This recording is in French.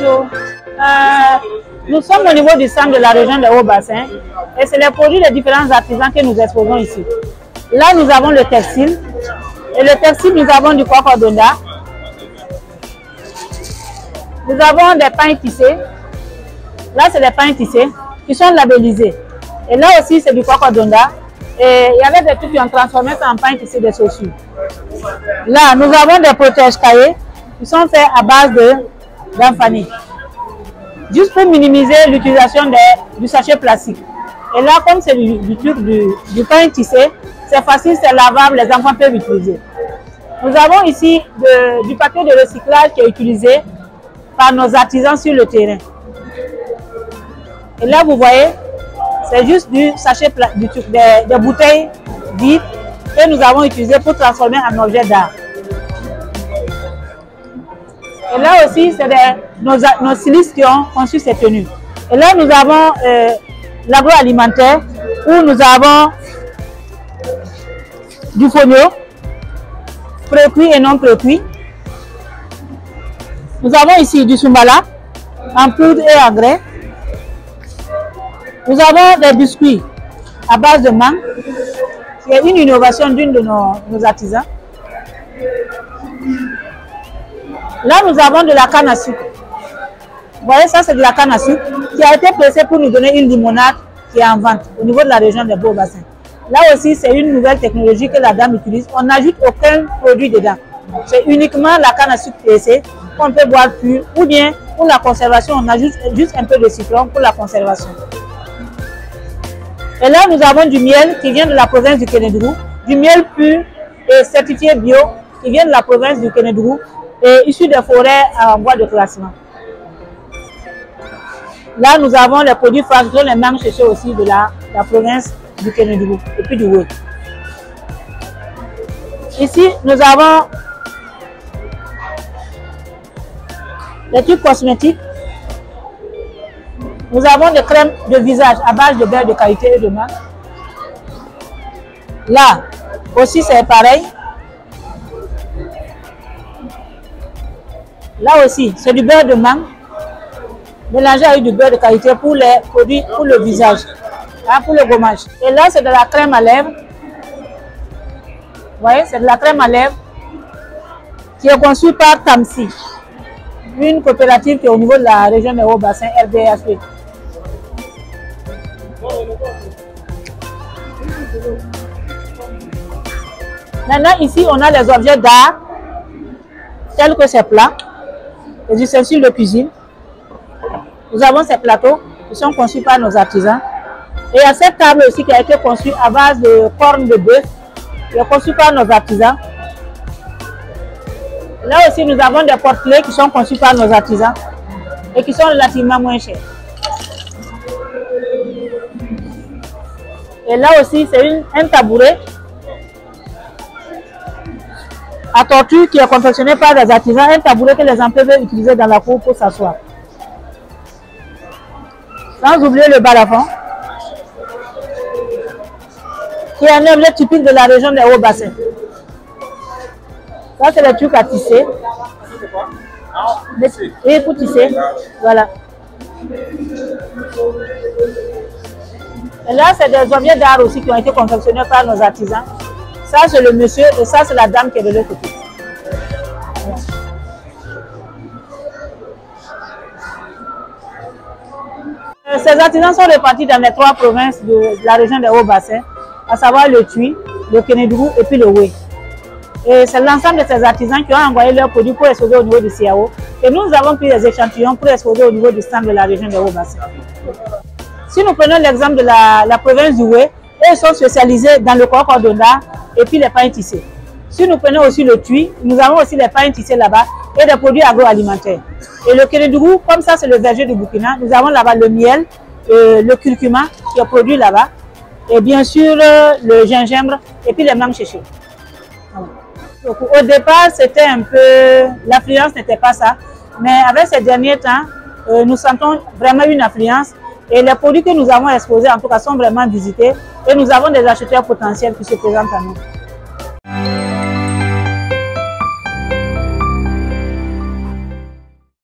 Bonjour. Nous sommes au niveau du centre de la région de Haut-Bassin et c'est les produits des différents artisans que nous exposons ici. Là, nous avons le textile. Et le textile, nous avons du Kwakwa-Donda. Nous avons des pains tissés. Là, c'est des pains tissés qui sont labellisés. Et là aussi, c'est du Kwakwa-Donda. Et il y avait des trucs qui ont transformé ça en pain tissé de chaussures. Là, nous avons des protège-cahiers qui sont faits à base d'amphani. Juste pour minimiser l'utilisation du sachet plastique. Et là, comme c'est du pain tissé, c'est facile, c'est lavable, les enfants peuvent utiliser. Nous avons ici du papier de recyclage qui est utilisé par nos artisans sur le terrain. Et là, vous voyez, c'est juste du sachet, des bouteilles vides que nous avons utilisées pour transformer en objet d'art. Et là aussi, c'est nos stylistes qui ont conçu ces tenues. Et là, nous avons l'agroalimentaire où nous avons du fonio, précuit et non précuit. Nous avons ici du sumbala en poudre et en grains. Nous avons des biscuits à base de mangue. C'est une innovation d'une de nos artisans. Là, nous avons de la canne à sucre. Vous voyez, ça, c'est de la canne à sucre qui a été pressée pour nous donner une limonade qui est en vente au niveau de la région de Haut-Bassin. Là aussi, c'est une nouvelle technologie que la dame utilise. On n'ajoute aucun produit dedans. C'est uniquement la canne à sucre pressée qu'on peut boire pur, ou bien pour la conservation, on ajoute juste un peu de citron pour la conservation. Et là, nous avons du miel qui vient de la province du Kénédougou, du miel pur et certifié bio qui vient de la province du Kénédougou et issu des forêts en voie de classement. Là, nous avons les produits fragiles, les mangues séchées aussi de la province du Kénédougou et puis du Wé. Ici, nous avons les tubes cosmétiques. Nous avons des crèmes de visage à base de beurre de qualité et de mangue. Là aussi, c'est pareil. Là aussi, c'est du beurre de mangue mélangé avec du beurre de qualité pour les produits pour le visage, hein, pour le gommage. Et là, c'est de la crème à lèvres. Vous voyez, c'est de la crème à lèvres qui est conçue par Tamsi, une coopérative qui est au niveau de la région de Haut-Bassin, RDHP. Maintenant, ici, on a les objets d'art, tels que ces plats, les ustensiles de cuisine. Nous avons ces plateaux qui sont conçus par nos artisans. Et il y a cette table aussi qui a été conçue à base de cornes de bœuf, qui est conçue par nos artisans. Là aussi, nous avons des porte-clés qui sont conçus par nos artisans et qui sont relativement moins chers. Et là aussi, c'est un tabouret à tortue qui est confectionné par des artisans, un tabouret que les enfants peuvent utiliser dans la cour pour s'asseoir. Sans oublier le balafon, qui est un objet typique de la région des Hauts-Bassins. Ça, c'est les trucs à tisser. Et pour tisser, voilà. Et là, c'est des objets d'art aussi qui ont été confectionnés par nos artisans. Ça, c'est le monsieur et ça, c'est la dame qui est de l'autre côté. Ces artisans sont répartis dans les 3 provinces de la région des Hauts-Bassins, à savoir le Tui, le Kénédougou et puis le Wé. Et c'est l'ensemble de ces artisans qui ont envoyé leurs produits pour exposer au niveau du CAO. Et nous avons pris des échantillons pour exposer au niveau du stand de la région des Hauts-Bassins. Si nous prenons l'exemple de la province du Wé, eux sont spécialisés dans le Kwakwa-Donda et puis les pains tissés. Si nous prenons aussi le Tui, nous avons aussi les pains tissés là-bas et des produits agroalimentaires. Et le Kénédougou, comme ça c'est le verger du Burkina, nous avons là-bas le miel, le curcuma qui est produit là-bas, et bien sûr le gingembre et puis les mangues séchées. Voilà. Donc, au départ, c'était un peu, l'affluence n'était pas ça, mais avec ces derniers temps, nous sentons vraiment une affluence et les produits que nous avons exposés en tout cas sont vraiment visités et nous avons des acheteurs potentiels qui se présentent à nous.